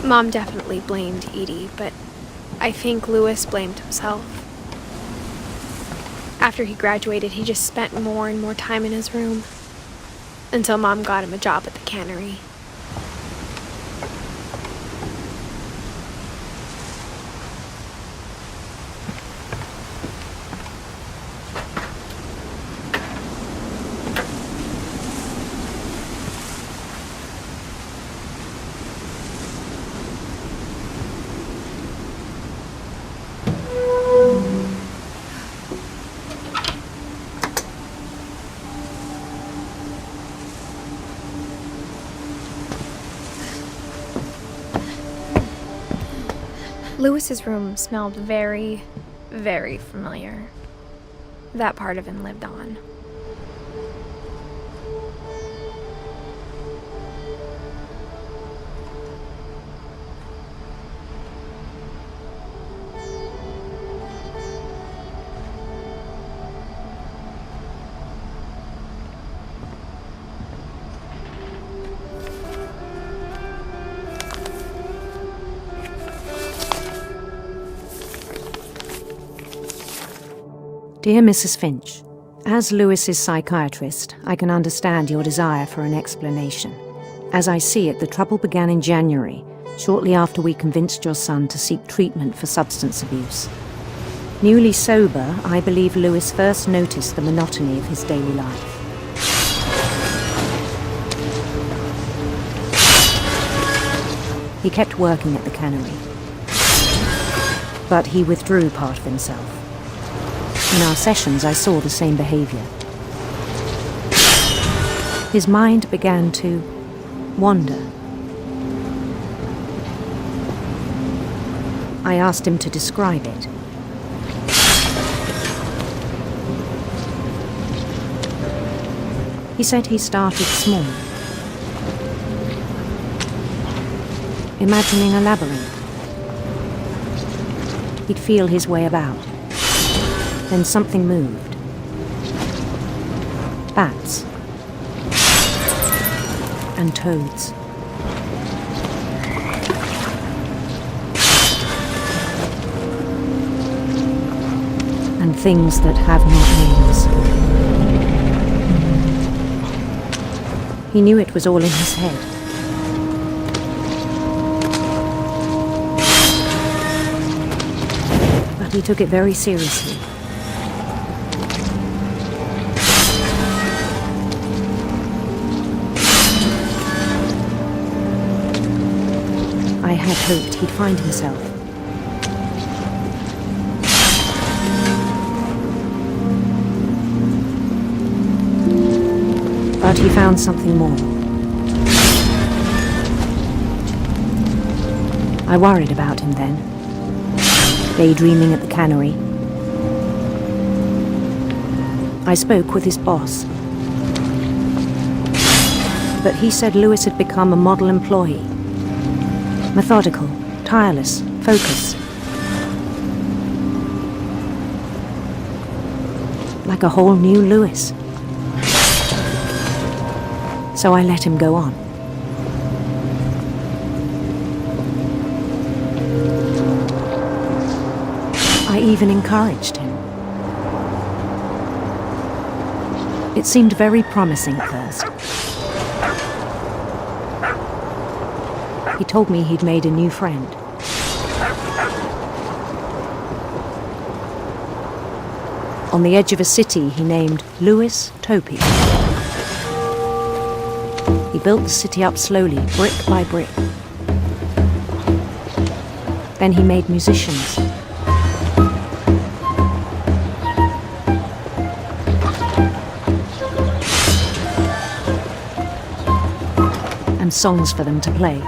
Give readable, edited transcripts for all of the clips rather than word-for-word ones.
Mom definitely blamed Edie, but I think Louis blamed himself. After he graduated, he just spent more and more time in his room, until Mom got him a job at the cannery. Louis's room smelled very, very familiar. That part of him lived on. Dear Mrs. Finch, as Louis's psychiatrist, I can understand your desire for an explanation. As I see it, the trouble began in January, shortly after we convinced your son to seek treatment for substance abuse. Newly sober, I believe Louis first noticed the monotony of his daily life. He kept working at the cannery, but he withdrew part of himself. In our sessions, I saw the same behavior. His mind began to wander. I asked him to describe it. He said he started small, imagining a labyrinth. He'd feel his way about. Then something moved. Bats. And toads. And things that have not names. He knew it was all in his head. But he took it very seriously. I had hoped he'd find himself. But he found something more. I worried about him then, daydreaming at the cannery. I spoke with his boss, but he said Louis had become a model employee. Methodical, tireless, focused. Like a whole new Louis. So I let him go on. I even encouraged him. It seemed very promising at first. He told me he'd made a new friend. On the edge of a city he named Louis Topia. He built the city up slowly, brick by brick. Then he made musicians. And songs for them to play.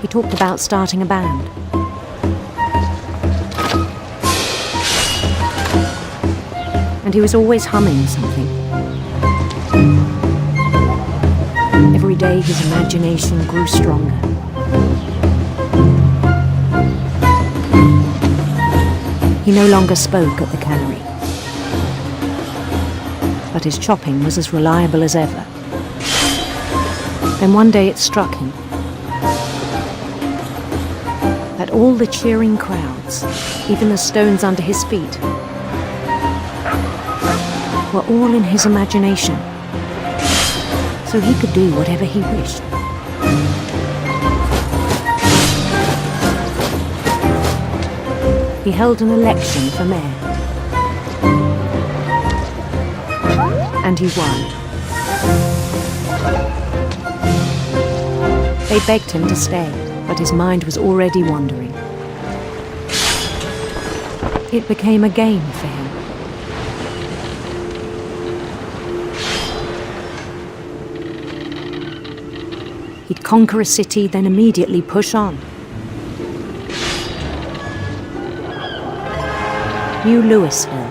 He talked about starting a band. And he was always humming something. Every day his imagination grew stronger. He no longer spoke at the cannery, but his chopping was as reliable as ever. Then one day it struck him that all the cheering crowds, even the stones under his feet, were all in his imagination, so he could do whatever he wished. He held an election for mayor, and he won. They begged him to stay, but his mind was already wandering. It became a game for him. He'd conquer a city, then immediately push on. New Louisville.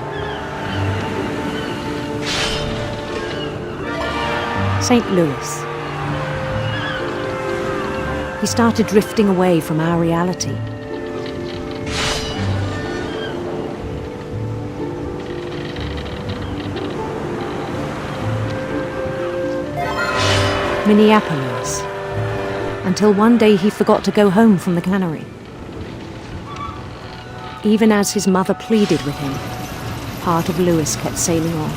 St. Louis. He started drifting away from our reality. Minneapolis. Until one day he forgot to go home from the cannery. Even as his mother pleaded with him, part of Louis kept sailing on.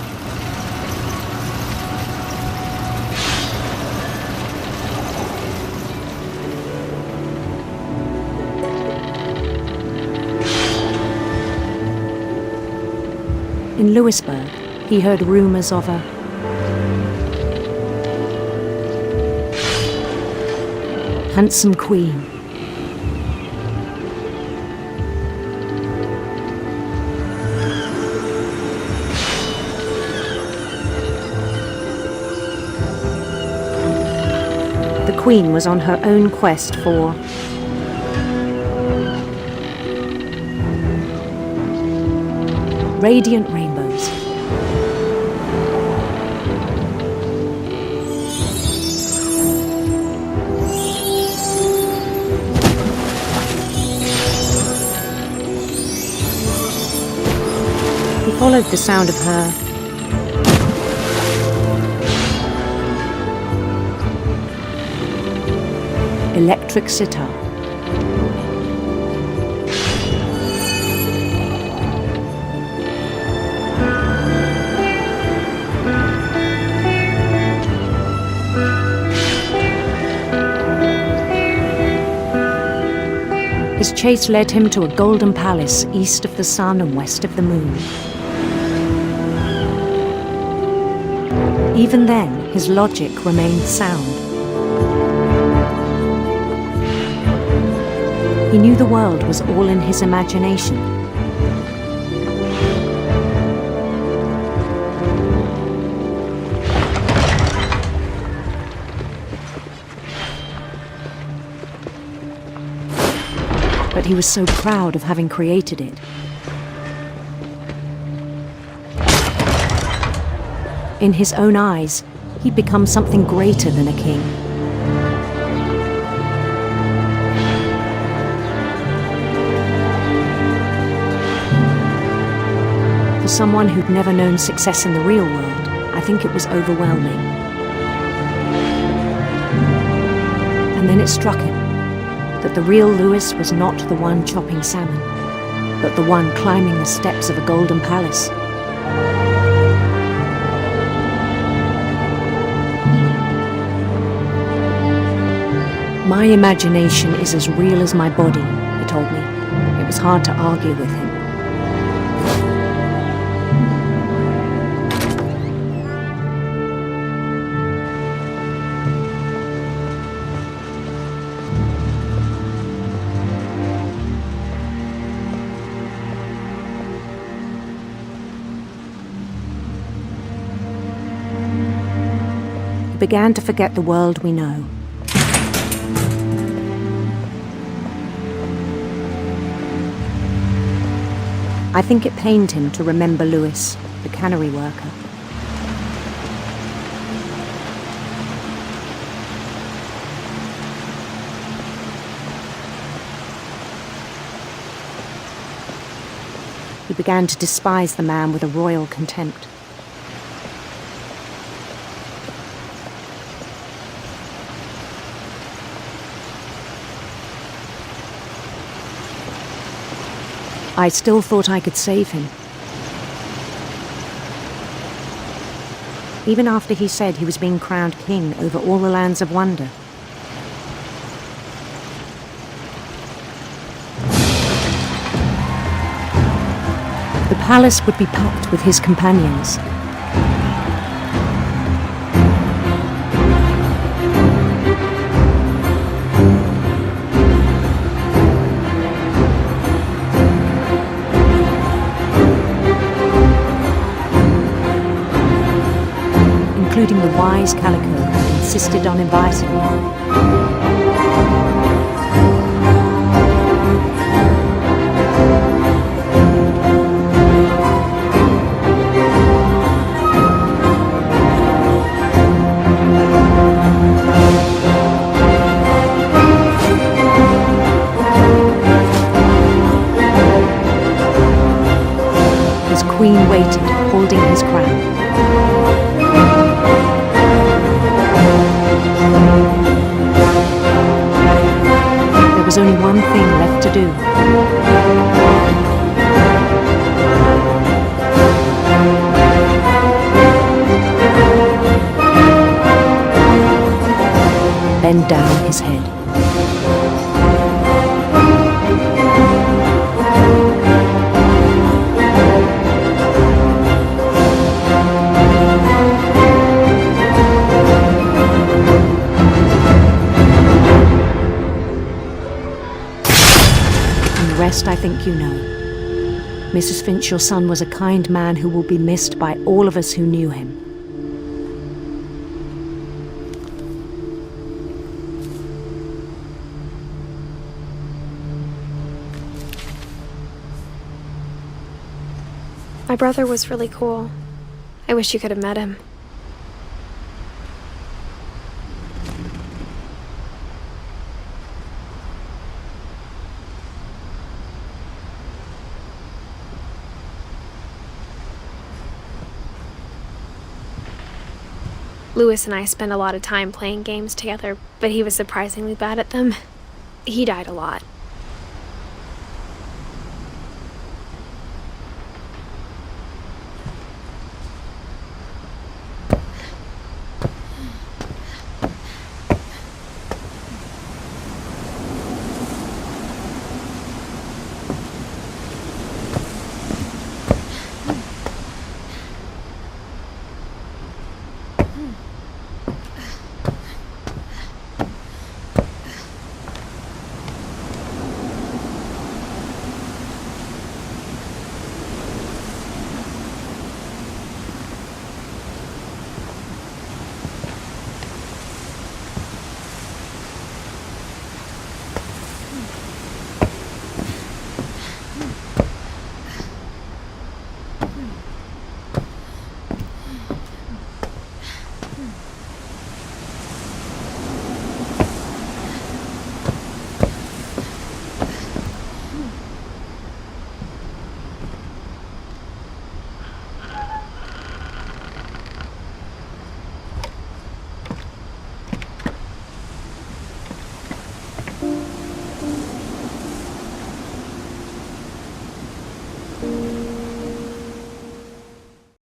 In Louisburg, he heard rumors of a handsome queen. The queen was on her own quest for radiant rainbows. He followed the sound of her electric sitar. His chase led him to a golden palace east of the sun and west of the moon. Even then, his logic remained sound. He knew the world was all in his imagination. But he was so proud of having created it. In his own eyes, he'd become something greater than a king. For someone who'd never known success in the real world, I think it was overwhelming. And then it struck him that the real Louis was not the one chopping salmon, but the one climbing the steps of a golden palace. My imagination is as real as my body, he told me. It was hard to argue with him. He began to forget the world we know. I think it pained him to remember Louis, the cannery worker. He began to despise the man with a royal contempt. I still thought I could save him. Even after he said he was being crowned king over all the lands of wonder. The palace would be packed with his companions. Including the wise Calico who insisted on inviting me. His queen waited, holding his crown. There was only one thing left to do. Bend down his head. The rest I think you know. Mrs. Finch, your son was a kind man who will be missed by all of us who knew him. My brother was really cool. I wish you could have met him. Lewis and I spent a lot of time playing games together, but he was surprisingly bad at them. He died a lot.